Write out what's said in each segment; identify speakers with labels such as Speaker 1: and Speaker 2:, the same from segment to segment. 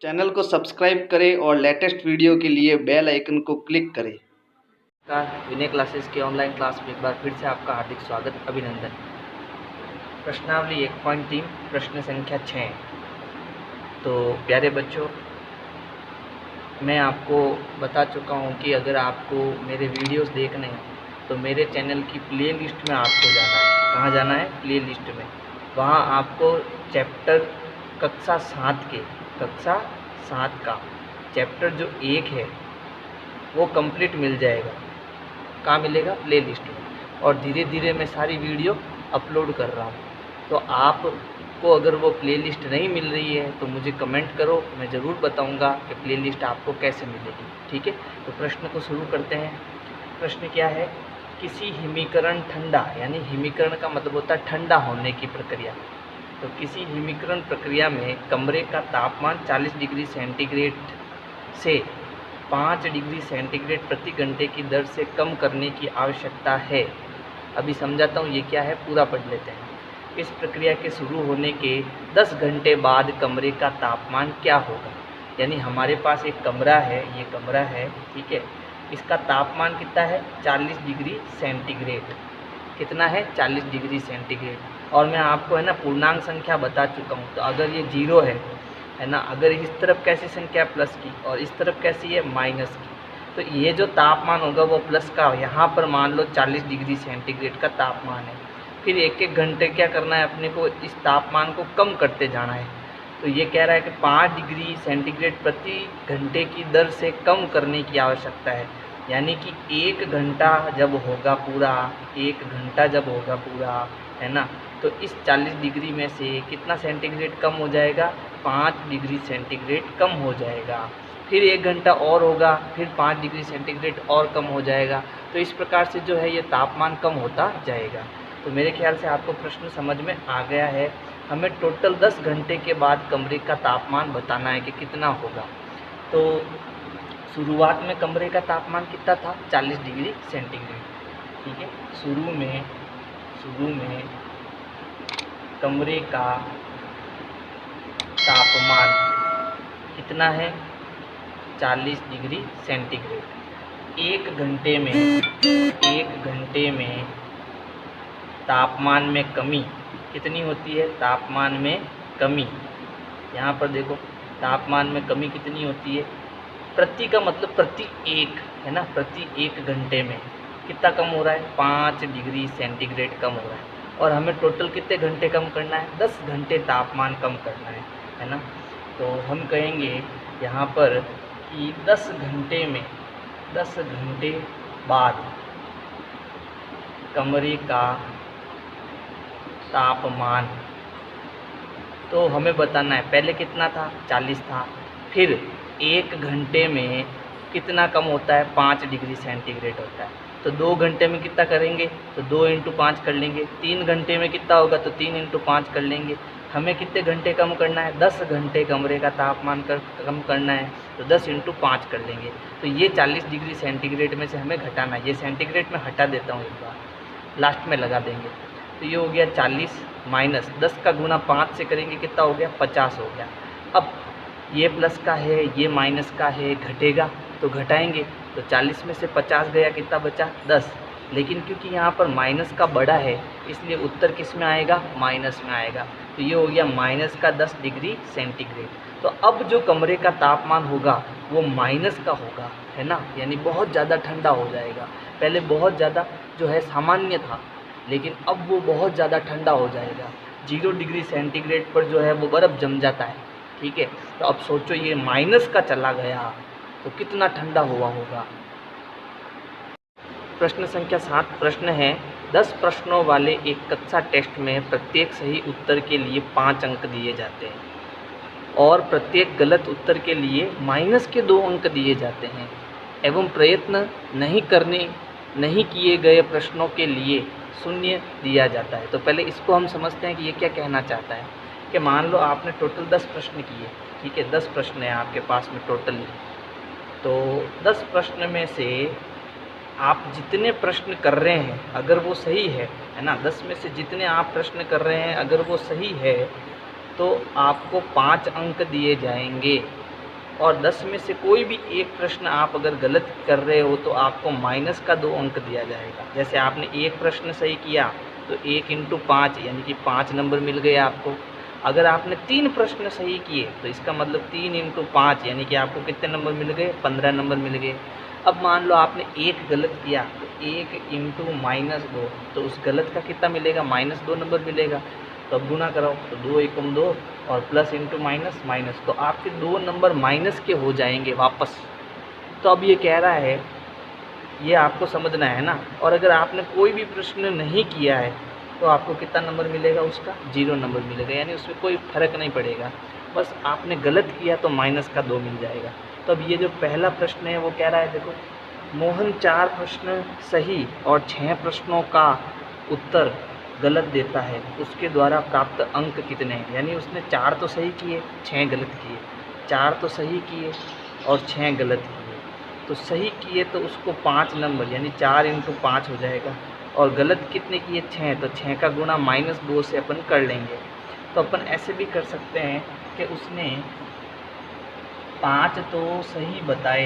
Speaker 1: Channel को subscribe करें और लेटेस्ट वीडियो के लिए बेल आइकन को क्लिक करें।
Speaker 2: विनय क्लासेस के ऑनलाइन क्लास में एक बार फिर से आपका हार्दिक स्वागत, अभिनंदन। प्रश्नावली 1.3 प्रश्न संख्या 6। तो प्यारे बच्चों, मैं आपको बता चुका हूँ कि अगर आपको मेरे वीडियोस देखने हैं तो मेरे चैनल की प्ले लिस्ट में आपको जाना है। कहाँ जाना है? प्ले लिस्ट में। वहाँ आपको चैप्टर कक्षा 7 का चैप्टर जो 1 है वो कंप्लीट मिल जाएगा। कहाँ मिलेगा? प्ले लिस्ट में। और धीरे धीरे मैं सारी वीडियो अपलोड कर रहा हूँ। तो आपको अगर वो प्ले लिस्ट नहीं मिल रही है तो मुझे कमेंट करो, मैं ज़रूर बताऊँगा कि प्ले लिस्ट आपको कैसे मिलेगी। ठीक है, तो प्रश्न को शुरू करते हैं। प्रश्न क्या है? किसी हिमीकरण ठंडा, यानी हिमीकरण का मतलब होता है ठंडा होने की प्रक्रिया। तो किसी हिमीकरण प्रक्रिया में कमरे का तापमान 40 डिग्री सेंटीग्रेड से 5 डिग्री सेंटीग्रेड प्रति घंटे की दर से कम करने की आवश्यकता है। अभी समझाता हूँ ये क्या है, पूरा पढ़ लेते हैं। इस प्रक्रिया के शुरू होने के 10 घंटे बाद कमरे का तापमान क्या होगा? यानी हमारे पास एक कमरा है, ये कमरा है, ठीक है। इसका तापमान कितना है? 40 डिग्री सेंटीग्रेड। कितना है? 40 डिग्री सेंटीग्रेड। और मैं आपको है ना पूर्णांक संख्या बता चुका हूँ। तो अगर ये 0 है ना, अगर इस तरफ कैसी संख्या प्लस की और इस तरफ कैसी है माइनस की, तो ये जो तापमान होगा वो प्लस का, यहाँ पर मान लो 40 डिग्री सेंटीग्रेड का तापमान है। फिर एक एक घंटे क्या करना है अपने को? इस तापमान को कम करते जाना है। तो ये कह रहा है कि 5 डिग्री सेंटीग्रेड प्रति घंटे की दर से कम करने की आवश्यकता है। यानी कि 1 घंटा जब होगा पूरा, 1 घंटा जब होगा पूरा, है ना, तो इस 40 डिग्री में से कितना सेंटीग्रेड कम हो जाएगा? 5 डिग्री सेंटीग्रेड कम हो जाएगा। फिर 1 घंटा और होगा, फिर 5 डिग्री सेंटीग्रेड और कम हो जाएगा। तो इस प्रकार से जो है ये तापमान कम होता जाएगा। तो मेरे ख्याल से आपको प्रश्न समझ में आ गया है। हमें टोटल 10 घंटे के बाद कमरे का तापमान बताना है कि कितना होगा। तो शुरुआत में कमरे का तापमान कितना था? 40 डिग्री सेंटीग्रेड, ठीक है। शुरू में कमरे का तापमान कितना है? 40 डिग्री सेंटीग्रेड। 1 घंटे में तापमान में कमी कितनी होती है? तापमान में कमी, यहाँ पर देखो, तापमान में कमी कितनी होती है? प्रति का मतलब प्रति एक, है ना, प्रति 1 घंटे में कितना कम हो रहा है? 5 डिग्री सेंटीग्रेड कम हो रहा है। और हमें टोटल कितने घंटे कम करना है? 10 घंटे तापमान कम करना है ना। तो हम कहेंगे यहाँ पर कि 10 घंटे बाद कमरे का तापमान, तो हमें बताना है पहले कितना था? 40 था। फिर 1 घंटे में कितना कम होता है? 5 डिग्री सेंटीग्रेड होता है। तो 2 घंटे में कितना करेंगे? तो 2 × 5 कर लेंगे। 3 घंटे में कितना होगा? तो 3 × 5 कर लेंगे। हमें कितने घंटे कम करना है? 10 घंटे कमरे का तापमान कम करना है। तो 10 × 5 कर लेंगे। तो ये 40 डिग्री सेंटीग्रेड में से हमें घटाना है। ये सेंटीग्रेड में हटा देता हूँ, एक बार लास्ट में लगा देंगे। तो ये हो गया 40 माइनस 10 का गुना 5 से करेंगे, कितना हो गया? 50 हो गया। अब ये प्लस का है, ये माइनस का है, घटेगा तो घटाएंगे। तो 40 में से 50 गया, कितना बचा? 10। लेकिन क्योंकि यहाँ पर माइनस का बड़ा है इसलिए उत्तर किस में आएगा? माइनस में आएगा। तो ये हो गया माइनस का 10 डिग्री सेंटीग्रेड। तो अब जो कमरे का तापमान होगा वो माइनस का होगा, है ना, यानी बहुत ज़्यादा ठंडा हो जाएगा। पहले बहुत ज़्यादा जो है सामान्य था, लेकिन अब वो बहुत ज़्यादा ठंडा हो जाएगा। 0 डिग्री सेंटीग्रेड पर जो है वो बर्फ़ जम जाता है, ठीक है। तो अब सोचो ये माइनस का चला गया तो कितना ठंडा हुआ होगा। प्रश्न संख्या 7 प्रश्न है, 10 प्रश्नों वाले एक कक्षा टेस्ट में प्रत्येक सही उत्तर के लिए 5 अंक दिए जाते हैं और प्रत्येक गलत उत्तर के लिए माइनस के 2 अंक दिए जाते हैं एवं प्रयत्न नहीं किए गए प्रश्नों के लिए 0 दिया जाता है। तो पहले इसको हम समझते हैं कि ये क्या कहना चाहता है। कि मान लो आपने टोटल 10 प्रश्न किए, ठीक है, 10 प्रश्न हैं आपके पास में टोटली। तो 10 प्रश्न में से आप जितने प्रश्न कर रहे हैं अगर वो सही है ना, 10 में से जितने आप प्रश्न कर रहे हैं अगर वो सही है तो आपको 5 अंक दिए जाएंगे। और 10 में से कोई भी एक प्रश्न आप अगर गलत कर रहे हो तो आपको माइनस का 2 अंक दिया जाएगा। जैसे आपने एक प्रश्न सही किया तो 1 × 5 यानी कि 5 नंबर मिल गए आपको। अगर आपने 3 प्रश्न सही किए तो इसका मतलब 3 × 5 यानी कि आपको कितने नंबर मिल गए, 15 नंबर मिल गए। अब मान लो आपने एक गलत किया तो 1 × -2 तो उस गलत का कितना मिलेगा, -2 नंबर मिलेगा। तो अब गुना कराओ तो 2 × 2 और प्लस इंटू माइनस माइनस, तो आपके 2 नंबर माइनस के हो जाएंगे वापस। तो अब ये कह रहा है, ये आपको समझना है ना। और अगर आपने कोई भी प्रश्न नहीं किया है तो आपको कितना नंबर मिलेगा, उसका 0 नंबर मिलेगा, यानी उसमें कोई फ़र्क नहीं पड़ेगा। बस आपने गलत किया तो माइनस का 2 मिल जाएगा। तो अब ये जो पहला प्रश्न है वो कह रहा है, देखो मोहन 4 प्रश्न सही और 6 प्रश्नों का उत्तर गलत देता है, उसके द्वारा प्राप्त अंक कितने हैं। यानी उसने 4 तो सही किए, 6 गलत किए, 4 तो सही किए और 6 गलत किए। तो सही किए तो उसको 5 नंबर यानी 4 × 5 हो जाएगा, और गलत कितने किए, 6, तो 6 का गुणा -2 से अपन कर लेंगे। तो अपन ऐसे भी कर सकते हैं कि उसने 5 तो सही बताए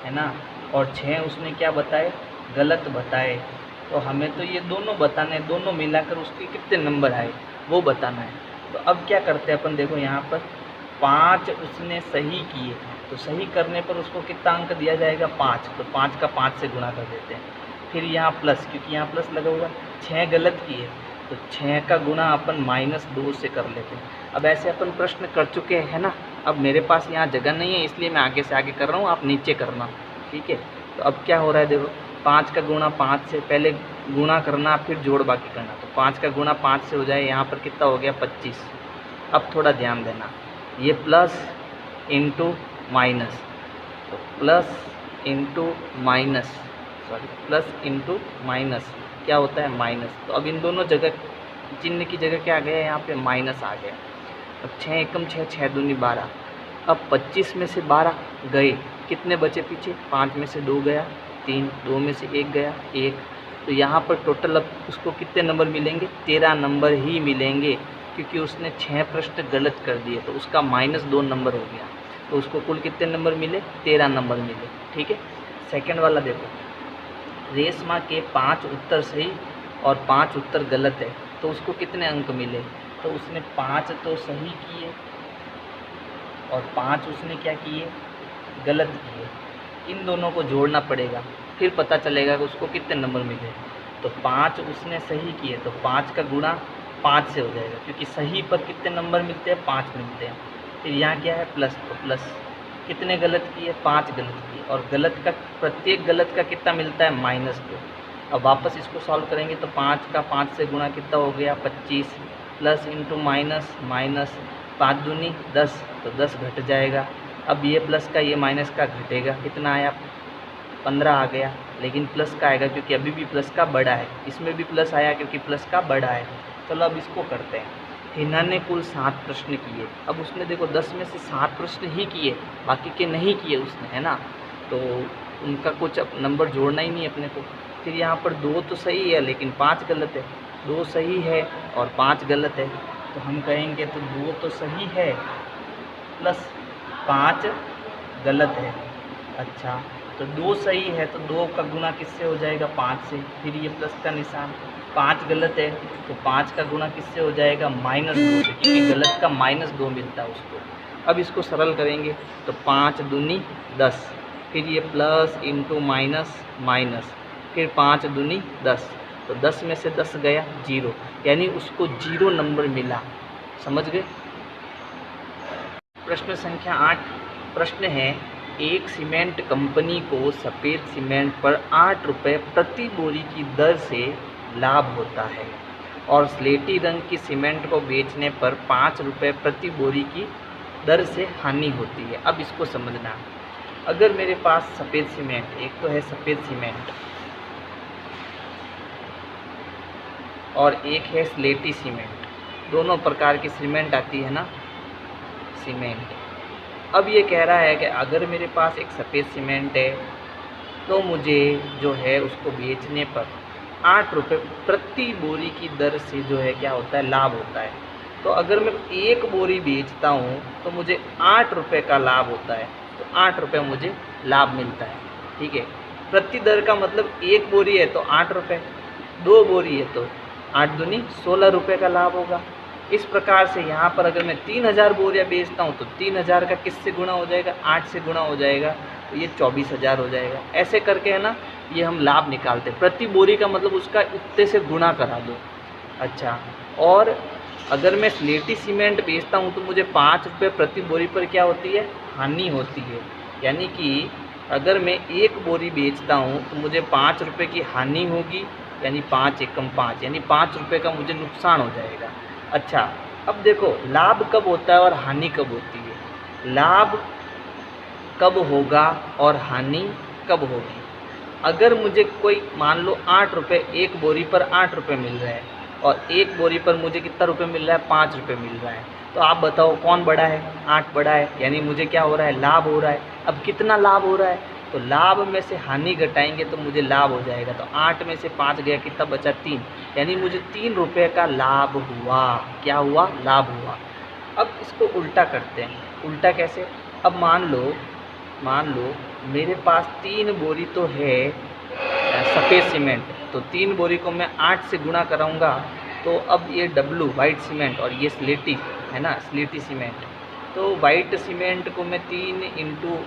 Speaker 2: है ना, और 6 उसने क्या बताए, गलत बताए। तो हमें तो ये दोनों बताना है, दोनों मिलाकर उसके कितने नंबर आए वो बताना है। तो अब क्या करते हैं अपन, देखो यहाँ पर 5 उसने सही किए, तो सही करने पर उसको कितना अंक दिया जाएगा, 5, तो 5 का 5 से गुणा कर देते हैं। फिर यहाँ प्लस, क्योंकि यहाँ प्लस लगा हुआ, 6 गलत किए तो 6 का गुणा अपन -2 से कर लेते हैं। अब ऐसे अपन प्रश्न कर चुके हैं ना। अब मेरे पास यहाँ जगह नहीं है इसलिए मैं आगे से आगे कर रहा हूँ, आप नीचे करना, ठीक है। तो अब क्या हो रहा है, देखो 5 का गुणा 5 से, पहले गुणा करना फिर जोड़ बाकी करना। तो 5 का गुणा 5 से हो जाए, यहाँ पर कितना हो गया, 25। अब थोड़ा ध्यान देना, ये प्लस इंटू माइनस, तो plus into minus, sorry plus into minus क्या होता है, माइनस। तो अब इन दोनों जगह चिन्ह की जगह क्या आ गया, यहाँ पे माइनस आ गया। अब 6 एकम 6, 6 दूनी 12। अब 25 में से 12 गए, कितने बचे पीछे, 5 में से 2 गया, 3, 2 में से 1 गया, 1। तो यहाँ पर टोटल अब उसको कितने नंबर मिलेंगे, 13 नंबर ही मिलेंगे, क्योंकि उसने 6 प्रश्न गलत कर दिए तो उसका -2 नंबर हो गया। तो उसको कुल कितने नंबर मिले, 13 नंबर मिले, ठीक है। सेकंड वाला देखो, रेशमा के 5 उत्तर सही और 5 उत्तर गलत है, तो उसको कितने अंक मिले। तो उसने 5 तो सही किए और 5 उसने क्या किए, गलत किए। इन दोनों को जोड़ना पड़ेगा, फिर पता चलेगा कि उसको कितने नंबर मिले। तो 5 उसने सही किए तो 5 का गुणा 5 से हो जाएगा, क्योंकि सही पर कितने नंबर मिलते हैं, 5 मिलते हैं। फिर यहाँ क्या है, प्लस, तो प्लस कितने गलत किए, 5 गलत किए, और गलत का प्रत्येक गलत का कितना मिलता है, -2। अब वापस इसको सॉल्व करेंगे तो 5 का 5 से गुणा कितना हो गया, 25, प्लस इंटू माइनस माइनस, 5 दूनी 10, तो 10 घट जाएगा। अब ये प्लस का ये माइनस का घटेगा, कितना आया, 15 आ गया। लेकिन प्लस का आएगा क्योंकि अभी भी प्लस का बड़ा है, इसमें भी प्लस आया क्योंकि प्लस का बड़ा है। चलो अब इसको करते हैं। हिना ने कुल 7 प्रश्न किए। अब उसने देखो 10 में से 7 प्रश्न ही किए, बाकी के नहीं किए उसने, है ना। तो उनका कुछ नंबर जोड़ना ही नहीं अपने को। फिर यहाँ पर 2 तो सही है लेकिन 5 गलत है, 2 सही है और 5 गलत है। तो हम कहेंगे तो 2 तो सही है प्लस 5 गलत है। अच्छा, तो 2 सही है तो 2 का गुना किससे हो जाएगा, 5 से। फिर ये प्लस का निशान, 5 गलत है तो 5 का गुना किससे हो जाएगा, -2 से, क्योंकि गलत का -2 मिलता है उसको। अब इसको सरल करेंगे तो 5 दूनी 10, फिर ये प्लस इंटू माइनस माइनस, फिर 5 दूनी 10, तो 10 में से 10 गया 0, यानी उसको 0 नंबर मिला। समझ गए। प्रश्न संख्या 8 प्रश्न है, एक सीमेंट कंपनी को सफ़ेद सीमेंट पर 8 रुपये प्रति बोरी की दर से लाभ होता है और स्लेटी रंग की सीमेंट को बेचने पर 5 रुपये प्रति बोरी की दर से हानि होती है। अब इसको समझना, अगर मेरे पास सफ़ेद सीमेंट, एक तो है सफ़ेद सीमेंट और एक है स्लेटी सीमेंट, दोनों प्रकार की सीमेंट आती है ना, सीमेंट। अब ये कह रहा है कि अगर मेरे पास एक सफ़ेद सीमेंट है तो मुझे जो है उसको बेचने पर 8 रुपये प्रति बोरी की दर से जो है क्या होता है, लाभ होता है। तो अगर मैं 1 बोरी बेचता हूँ तो मुझे 8 रुपये का लाभ होता है, तो 8 रुपये मुझे लाभ मिलता है। ठीक है, प्रति दर का मतलब 1 बोरी है तो 8 रुपये, 2 बोरी है तो 8 दूनी 16 रुपये का लाभ होगा। इस प्रकार से यहाँ पर अगर मैं 3000 बोरियाँ बेचता हूँ तो 3000 का किससे गुणा हो जाएगा, 8 से गुणा हो जाएगा, तो ये 24,000 हो जाएगा। ऐसे करके है ना ये हम लाभ निकालते हैं। प्रति बोरी का मतलब उसका उतने से गुणा करा दो। अच्छा, और अगर मैं स्लेटी सीमेंट बेचता हूँ तो मुझे 5 रुपये प्रति बोरी पर क्या होती है, हानि होती है। यानी कि अगर मैं 1 बोरी बेचता हूँ तो मुझे 5 रुपये की हानि होगी, यानी 5 एकम 5, यानी 5 रुपये का मुझे नुकसान हो जाएगा। अच्छा, अब देखो लाभ कब होता है और हानि कब होती है। लाभ कब होगा और हानि कब होगी। अगर मुझे कोई मान लो 8 रुपये, 1 बोरी पर 8 रुपये मिल रहा है और 1 बोरी पर मुझे कितना रुपये मिल रहा है, 5 रुपये मिल रहा है, तो आप बताओ कौन बड़ा है, 8 बड़ा है, यानी मुझे क्या हो रहा है, लाभ हो रहा है। अब कितना लाभ हो रहा है, तो लाभ में से हानि घटाएंगे तो मुझे लाभ हो जाएगा। तो 8 में से 5 गया, कितना बचा, 3, यानी मुझे 3 रुपये का लाभ हुआ। क्या हुआ, लाभ हुआ। अब इसको उल्टा करते हैं। उल्टा कैसे, अब मान लो मेरे पास 3 बोरी तो है सफ़ेद सीमेंट, तो 3 बोरी को मैं 8 से गुणा कराऊंगा, तो अब ये W वाइट सीमेंट और ये स्लेटी है ना, स्लेटी सीमेंट, तो वाइट सीमेंट को मैं 3 इंटू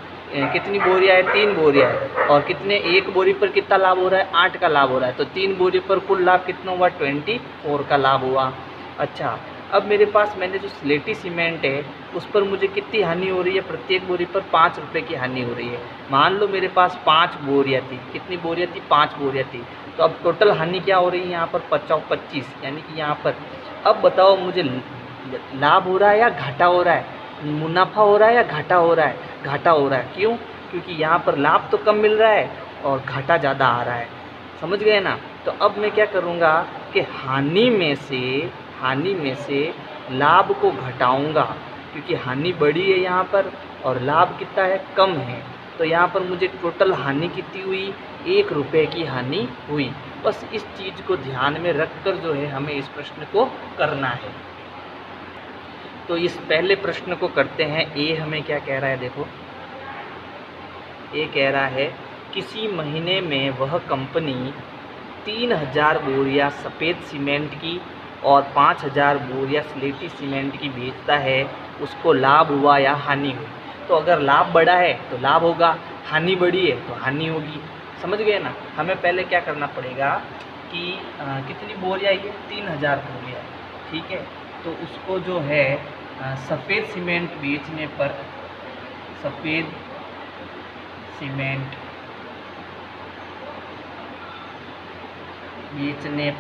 Speaker 2: कितनी बोरियाँ है, 3 बोरियाँ है, और कितने, 1 बोरी पर कितना लाभ हो रहा है, 8 का लाभ हो रहा है, तो 3 बोरी पर कुल लाभ कितना हुआ, 24 का लाभ हुआ। अच्छा, अब मेरे पास मैंने जो स्लेटी सीमेंट है उस पर मुझे कितनी हानि हो रही है, प्रत्येक बोरी पर 5 रुपये की हानि हो रही है। मान लो मेरे पास 5 बोरियाँ थी, कितनी बोरियाँ थी, 5 बोरियाँ थी, तो अब टोटल हानि क्या हो रही है यहाँ पर, 25, यानी कि यहाँ पर। अब बताओ मुझे लाभ हो रहा है या घाटा हो रहा है, मुनाफा हो रहा है या घाटा हो रहा है, घाटा हो रहा है। क्यों, क्योंकि यहाँ पर लाभ तो कम मिल रहा है और घाटा ज़्यादा आ रहा है। समझ गए ना। तो अब मैं क्या करूँगा कि हानि में से लाभ को घटाऊँगा, क्योंकि हानि बड़ी है यहाँ पर और लाभ कितना है, कम है। तो यहाँ पर मुझे टोटल हानि कितनी हुई, 1 रुपये की हानि हुई। बस इस चीज़ को ध्यान में रख कर जो है हमें इस प्रश्न को करना है। तो इस पहले प्रश्न को करते हैं। ए हमें क्या कह रहा है, देखो ए कह रहा है किसी महीने में वह कंपनी 3000 बोरियां सफ़ेद सीमेंट की और 5000 बोरियां स्लेटी सीमेंट की बेचता है, उसको लाभ हुआ या हानि हुई। तो अगर लाभ बड़ा है तो लाभ होगा, हानि बड़ी है तो हानि होगी। समझ गए ना। हमें पहले क्या करना पड़ेगा कि कितनी बोरियां, ये 3000 बोरियां, ठीक है। तो उसको जो है सफ़ेद सीमेंट बेचने पर, सफ़ेद सीमेंट बेचने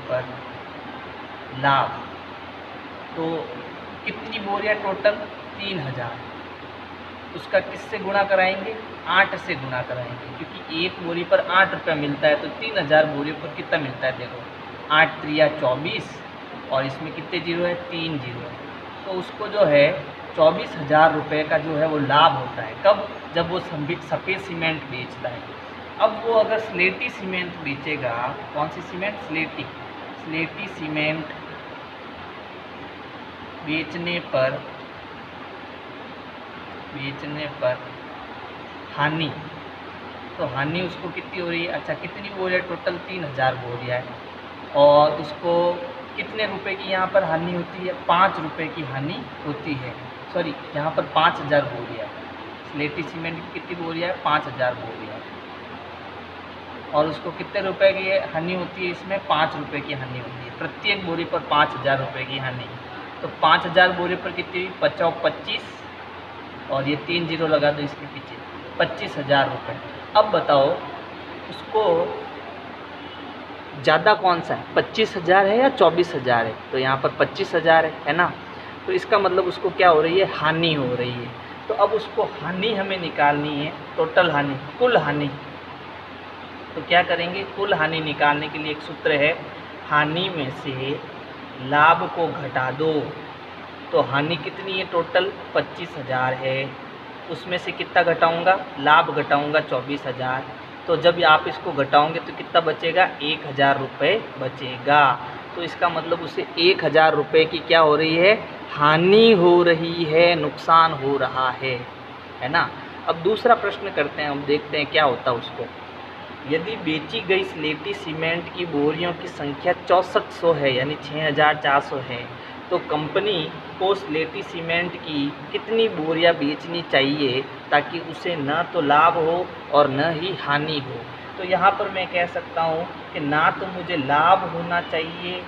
Speaker 2: पर लाभ, तो कितनी बोरियां टोटल, 3000, उसका किससे गुणा कराएंगे, 8 से गुणा कराएंगे, क्योंकि 1 बोरी पर 8 रुपये मिलता है, तो 3000 बोरियों पर कितना मिलता है, देखो 8 त्रिया 24 और इसमें कितने जीरो है, 3 जीरो है। तो उसको जो है 24,000 रुपये का जो है वो लाभ होता है। कब, जब वो सफ़ेद सीमेंट बेचता है। अब वो अगर स्लेटी सीमेंट बेचेगा, कौन सी सीमेंट, स्लेटी सीमेंट बेचने पर हानि, तो हानि उसको कितनी हो रही है, अच्छा कितनी बोरियां, टोटल 3000 बोरियां है, और उसको कितने रुपए की यहाँ पर हानि होती है, 5 रुपये की हानि होती है। सॉरी, यहाँ पर 5000 बोरियां, स्लेटी सीमेंट की कितनी बोरियां है, 5000 बोरियां, और उसको कितने रुपए की हानि होती है, इसमें 5 रुपये की हानि होती है। प्रत्येक बोरी पर 5000 रुपये की हानि। तो 5000 बोरी पर कितनी, 25, और ये 3 जीरो लगा दो इसके पीछे, 25,000 रुपये। अब बताओ उसको ज़्यादा कौन सा है, 25,000 है या 24,000 है, तो यहाँ पर 25,000 है ना। तो इसका मतलब उसको क्या हो रही है, हानि हो रही है। तो अब उसको हानि हमें निकालनी है, टोटल हानि, कुल हानि। तो क्या करेंगे, कुल हानि निकालने के लिए एक सूत्र है, हानि में से लाभ को घटा दो। तो हानि कितनी है, टोटल 25,000 है, उसमें से कितना घटाऊंगा, लाभ घटाऊंगा 24,000। तो जब आप इसको घटाओगे तो कितना बचेगा, 1000 रुपये बचेगा। तो इसका मतलब उसे 1000 रुपये की क्या हो रही है, हानि हो रही है, नुकसान हो रहा है ना। अब दूसरा प्रश्न करते हैं, हम देखते हैं क्या होता है उसको। यदि बेची गई स्लेटी सीमेंट की बोरियों की संख्या 6400 है, यानी 6400 है, तो कंपनी को स्लेटी सीमेंट की कितनी बोरियां बेचनी चाहिए ताकि उसे न तो लाभ हो और न ही हानि हो। तो यहाँ पर मैं कह सकता हूँ कि ना तो मुझे लाभ होना चाहिए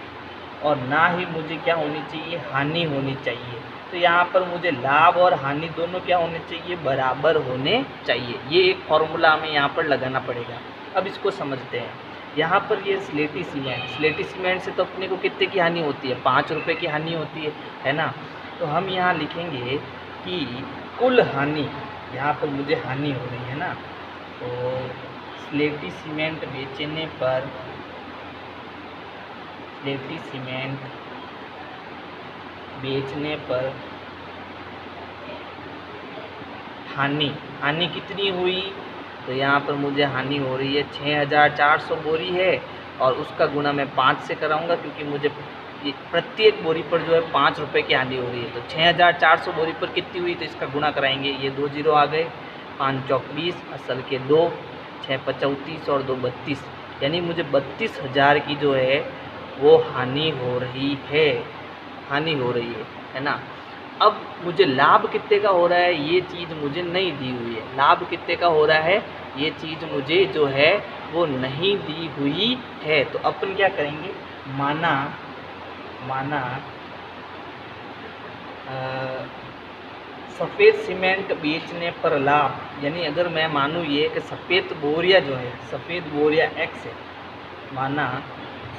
Speaker 2: और ना ही मुझे क्या होनी चाहिए, हानि होनी चाहिए। तो यहाँ पर मुझे लाभ और हानि दोनों क्या होने चाहिए, बराबर होने चाहिए। ये एक फॉर्मूला हमें यहाँ पर लगाना पड़ेगा। अब इसको समझते हैं। यहाँ पर ये स्लेटी सीमेंट से तो अपने को कितने की हानि होती है, 5 रुपये की हानि होती है ना। तो हम यहाँ लिखेंगे कि कुल हानि, यहाँ पर मुझे हानि हो रही है ना, तो स्लेटी सीमेंट बेचने पर हानि कितनी हुई, तो यहाँ पर मुझे हानि हो रही है 6400 बोरी है, और उसका गुणा मैं 5 से कराऊंगा क्योंकि मुझे प्रत्येक बोरी पर जो है 5 रुपये की हानि हो रही है। तो 6400 बोरी पर कितनी हुई, तो इसका गुणा कराएंगे, ये 2 जीरो आ गए, 5 चौक 20, असल के 2, 6 पचा 30 और 2 32, यानी मुझे 32,000 की जो है वो हानि हो रही है ना। अब मुझे लाभ कितने का हो रहा है, ये चीज़ मुझे नहीं दी हुई है। लाभ कितने का हो रहा है, ये चीज़ मुझे जो है वो नहीं दी हुई है। तो अपन क्या करेंगे, माना सफ़ेद सीमेंट बेचने पर लाभ, यानी अगर मैं मानूँ ये कि सफ़ेद बोरियां जो है, सफ़ेद बोरियां x है, माना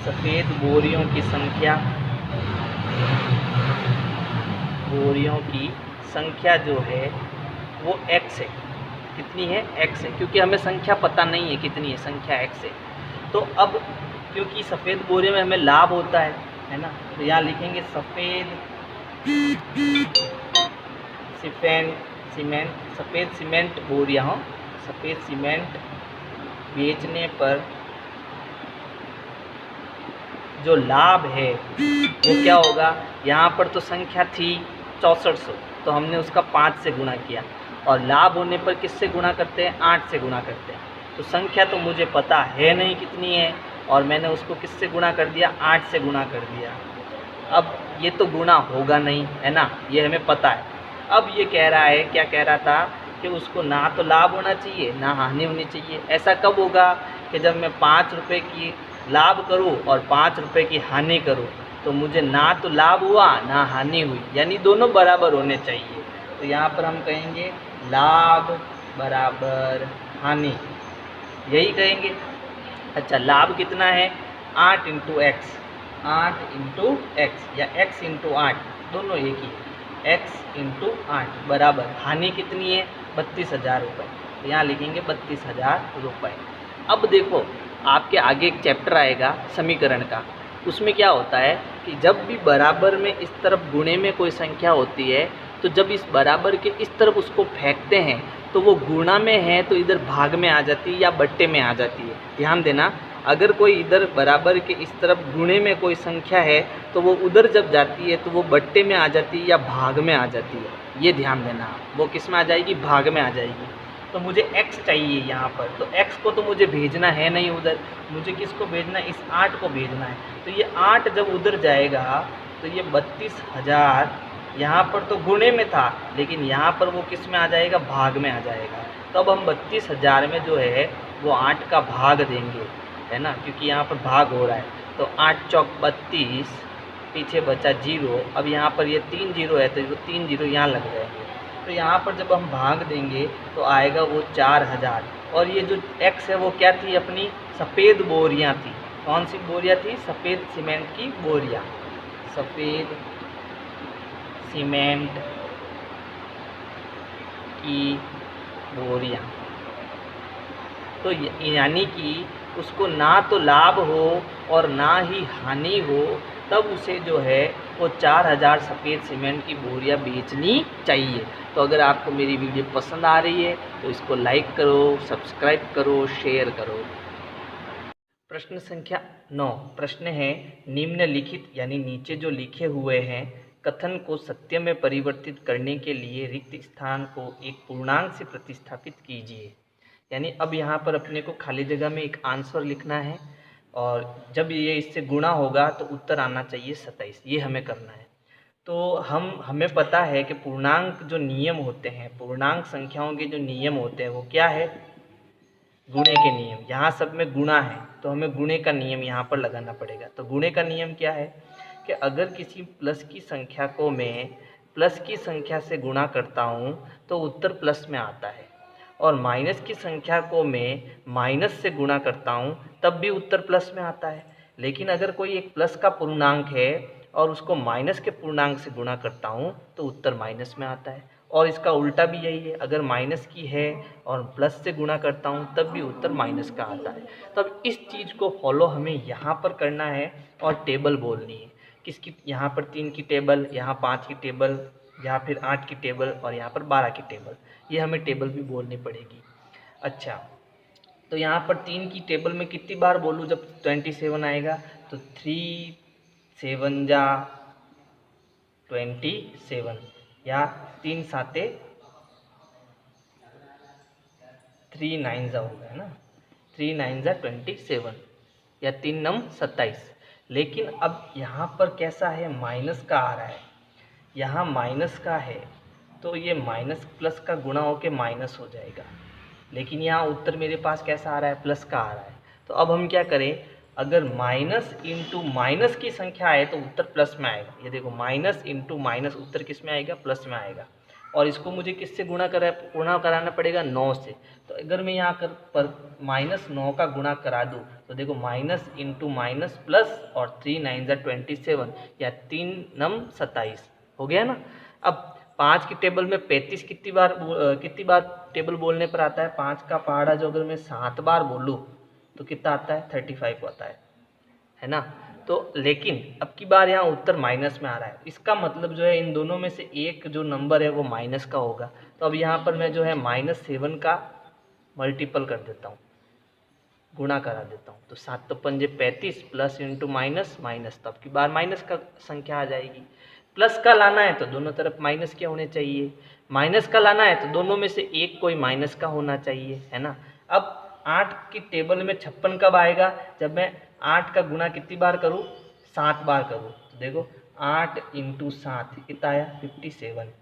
Speaker 2: सफ़ेद बोरियों की संख्या जो है वो x है। कितनी है, x है, क्योंकि हमें संख्या पता नहीं है कितनी है, संख्या x है। तो अब क्योंकि सफ़ेद बोरियों में हमें लाभ होता है ना, तो यहाँ लिखेंगे सफ़ेद सीमेंट बोरियां, सफ़ेद सीमेंट बेचने पर जो लाभ है वो क्या होगा। यहाँ पर तो संख्या थी 6400, तो हमने उसका 5 से गुणा किया, और लाभ होने पर किससे गुणा करते हैं, 8 से गुणा करते हैं। तो संख्या तो मुझे पता है नहीं कितनी है, और मैंने उसको किससे गुणा कर दिया, 8 से गुणा कर दिया। अब ये तो गुणा होगा नहीं, है ना, ये हमें पता है। अब ये कह रहा है, क्या कह रहा था कि उसको ना तो लाभ होना चाहिए ना हानि होनी चाहिए। ऐसा कब होगा कि जब मैं 5 रुपये की लाभ करूं और 5 रुपये की हानि करूं, तो मुझे ना तो लाभ हुआ ना हानि हुई, यानी दोनों बराबर होने चाहिए। तो यहाँ पर हम कहेंगे लाभ बराबर हानि, यही कहेंगे। अच्छा, लाभ कितना है, 8 इंटू एक्स, 8 इंटू एक्स या x इंटू 8, दोनों एक ही, x इंटू 8 बराबर हानि कितनी है, 32,000 रुपये। तो यहाँ लिखेंगे 32,000 रुपये। अब देखो, आपके आगे एक चैप्टर आएगा समीकरण का, उसमें क्या होता है कि जब भी बराबर में इस तरफ गुणे में कोई संख्या होती है, तो जब इस बराबर के इस तरफ उसको फेंकते हैं तो वो गुणा में है तो इधर भाग में आ जाती है या बट्टे में आ जाती है। ध्यान देना, अगर कोई इधर बराबर के इस तरफ गुणे में कोई संख्या है तो वो उधर जब जाती है तो वो बट्टे में आ जाती है या भाग में आ जाती है। ये ध्यान देना, वो किस में आ जाएगी, भाग में आ जाएगी। तो मुझे x चाहिए यहाँ पर, तो x को तो मुझे भेजना है नहीं उधर, मुझे किसको भेजना है, इस 8 को भेजना है। तो ये 8 जब उधर जाएगा तो ये 32,000 यहाँ पर तो गुणे में था, लेकिन यहाँ पर वो किस में आ जाएगा, भाग में आ जाएगा। तो अब हम 32,000 में जो है वो 8 का भाग देंगे, है ना, क्योंकि यहाँ पर भाग हो रहा है। तो 8 चौक 32, पीछे बचा 0। अब यहाँ पर ये 3 जीरो है तो 3 जीरो यहाँ लग जाएंगे। तो यहाँ पर जब हम भाग देंगे तो आएगा वो 4000, और ये जो x है वो क्या थी, अपनी सफ़ेद बोरियां थी। कौन सी बोरियां थी, सफ़ेद सीमेंट की बोरियां, सफ़ेद सीमेंट की बोरियां। तो यानी कि उसको ना तो लाभ हो और ना ही हानि हो, तब उसे जो है वो 4000 सफ़ेद सीमेंट की बोरियां बेचनी चाहिए। तो अगर आपको मेरी वीडियो पसंद आ रही है तो इसको लाइक करो, सब्सक्राइब करो, शेयर करो। प्रश्न संख्या 9 प्रश्न है निम्नलिखित यानी नीचे जो लिखे हुए हैं कथन को सत्य में परिवर्तित करने के लिए रिक्त स्थान को एक पूर्णांक से प्रतिस्थापित कीजिए। यानी अब यहाँ पर अपने को खाली जगह में एक आंसर लिखना है और जब ये इससे गुणा होगा तो उत्तर आना चाहिए 27, ये हमें करना है। तो हमें पता है कि पूर्णांक जो नियम होते हैं, पूर्णांक संख्याओं के जो नियम होते हैं वो क्या है, गुणे के नियम। यहाँ सब में गुणा है तो हमें गुणे का नियम यहाँ पर लगाना पड़ेगा। तो गुणे का नियम क्या है कि अगर किसी प्लस की संख्या को मैं प्लस की संख्या से गुणा करता हूँ तो उत्तर प्लस में आता है, और माइनस की संख्या को मैं माइनस से गुणा करता हूँ तब भी उत्तर प्लस में आता है। लेकिन अगर कोई एक प्लस का पूर्णांक है और उसको माइनस के पूर्णांक से गुणा करता हूँ तो उत्तर माइनस में आता है, और इसका उल्टा भी यही है, अगर माइनस की है और प्लस से गुणा करता हूँ तब भी उत्तर माइनस का आता है। तो अब इस चीज़ को फॉलो हमें यहाँ पर करना है और टेबल बोलनी है। किसकी, यहाँ पर 3 की टेबल, यहाँ 5 की टेबल, यहाँ फिर 8 की टेबल और यहाँ पर 12 की टेबल, ये हमें टेबल भी बोलनी पड़ेगी। अच्छा, तो यहाँ पर 3 की टेबल में कितनी बार बोलूँ जब 27 आएगा, तो 3 7 जा 27, या 3 साते 3 9 जा होगा, है ना, 3 9 जा 27 या 3 9 27। लेकिन अब यहाँ पर कैसा है, माइनस का आ रहा है, यहाँ माइनस का है तो ये माइनस प्लस का गुणा होके माइनस हो जाएगा। लेकिन यहाँ उत्तर मेरे पास कैसा आ रहा है, प्लस का आ रहा है। तो अब हम क्या करें, अगर माइनस इंटू माइनस की संख्या है तो उत्तर प्लस में आएगा। ये देखो, माइनस इंटू माइनस उत्तर किस में आएगा, प्लस में आएगा। और इसको मुझे किससे गुणा कराना पड़ेगा, 9 से। तो अगर मैं यहाँ पर -9 का गुणा करा दूँ तो देखो, माइनस इंटू माइनस प्लस और 3 9 जा 27 या 3 9 27 हो गया ना। अब 5 की टेबल में 35 कितनी बार टेबल बोलने पर आता है, 5 का पहाड़ा जो अगर मैं 7 बार बोलूँ तो कितना आता है, 35 आता है ना। तो लेकिन अब की बार यहाँ उत्तर माइनस में आ रहा है, इसका मतलब जो है इन दोनों में से एक जो नंबर है वो माइनस का होगा। तो अब यहाँ पर मैं जो है -7 का मल्टीपल कर देता हूँ, गुणा करा देता हूँ। तो 7 तो 5 35 प्लस इंटू माइनस माइनस, तो अब की बार माइनस का संख्या आ जाएगी। प्लस का लाना है तो दोनों तरफ माइनस के होने चाहिए, माइनस का लाना है तो दोनों में से एक कोई माइनस का होना चाहिए, है ना। अब 8 की टेबल में 56 कब आएगा, जब मैं 8 का गुणा कितनी बार करूँ, 7 बार करूँ। तो देखो 8 इंटू 7 कितना आया, 57।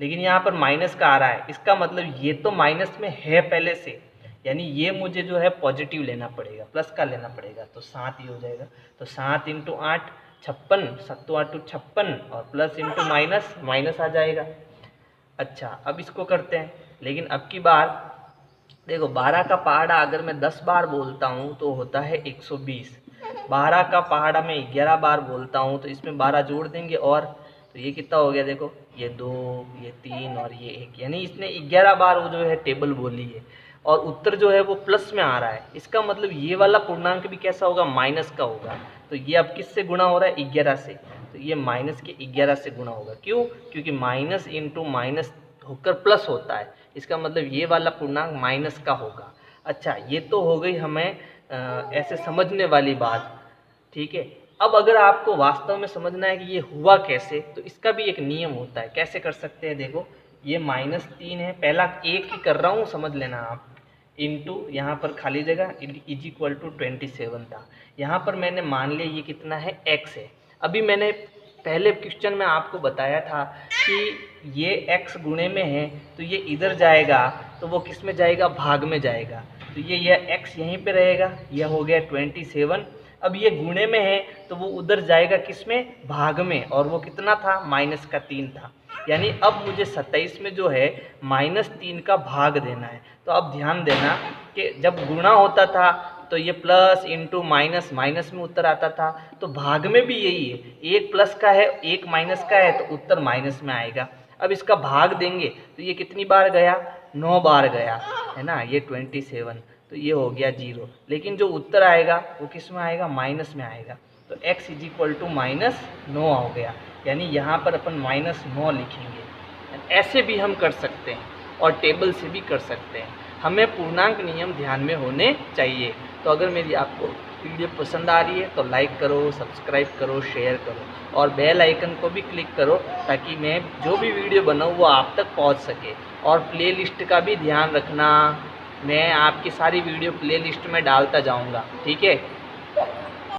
Speaker 2: लेकिन यहाँ पर माइनस का आ रहा है, इसका मतलब ये तो माइनस में है पहले से, यानी ये मुझे जो है पॉजिटिव लेना पड़ेगा, प्लस का लेना पड़ेगा। तो 7 ही हो जाएगा। तो 7 इंटू 8 56, 7 8 56 और प्लस इंटू माइनस माइनस आ जाएगा। अच्छा, अब इसको करते हैं। लेकिन अब की बार देखो, 12 का पहाड़ा अगर मैं 10 बार बोलता हूँ तो होता है 120। 12 का पहाड़ा मैं 11 बार बोलता हूँ तो इसमें 12 जोड़ देंगे, और तो ये कितना हो गया, देखो ये 2, ये 3 और ये 1, यानी इसने 11 बार वो जो है टेबल बोली है, और उत्तर जो है वो प्लस में आ रहा है। इसका मतलब ये वाला पूर्णांक भी कैसा होगा, माइनस का होगा। तो ये अब किससे गुणा हो रहा है, 11 से। तो ये माइनस के 11 से गुणा होगा। क्यों, क्योंकि माइनस इंटू माइनस होकर प्लस होता है, इसका मतलब ये वाला पूर्णांक माइनस का होगा। अच्छा, ये तो हो गई हमें ऐसे समझने वाली बात, ठीक है। अब अगर आपको वास्तव में समझना है कि ये हुआ कैसे, तो इसका भी एक नियम होता है। कैसे कर सकते हैं, देखो ये -3 है, पहला एक ही कर रहा हूँ, समझ लेना आप, इंटू यहाँ पर खाली जगह इज इक्वल टू 27 था। यहाँ पर मैंने मान लिया ये कितना है, x है। अभी मैंने पहले क्वेश्चन में आपको बताया था कि ये x गुणे में है तो ये इधर जाएगा तो वो किस में जाएगा, भाग में जाएगा। तो ये x यहीं पे रहेगा, यह हो गया 27। अब ये गुणे में है तो वो उधर जाएगा किस में, भाग में, और वो कितना था, -3 था। यानी अब मुझे 27 में जो है -3 का भाग देना है। तो अब ध्यान देना कि जब गुणा होता था तो ये प्लस इंटू माइनस माइनस में उत्तर आता था, तो भाग में भी यही है, एक प्लस का है एक माइनस का है तो उत्तर माइनस में आएगा। अब इसका भाग देंगे तो ये कितनी बार गया, 9 बार गया, है ना, ये 27, तो ये हो गया 0। लेकिन जो उत्तर आएगा वो किस में आएगा, माइनस में आएगा। तो x इज इक्वल टू -9 हो गया, यानी यहाँ पर अपन -9 लिखेंगे। ऐसे भी हम कर सकते हैं और टेबल से भी कर सकते हैं, हमें पूर्णांक नियम ध्यान में होने चाहिए। तो अगर मेरी आपको वीडियो पसंद आ रही है तो लाइक करो, सब्सक्राइब करो, शेयर करो और बेल आइकन को भी क्लिक करो ताकि मैं जो भी वीडियो बनाऊँ वो आप तक पहुंच सके। और प्लेलिस्ट का भी ध्यान रखना, मैं आपकी सारी वीडियो प्लेलिस्ट में डालता जाऊंगा, ठीक है।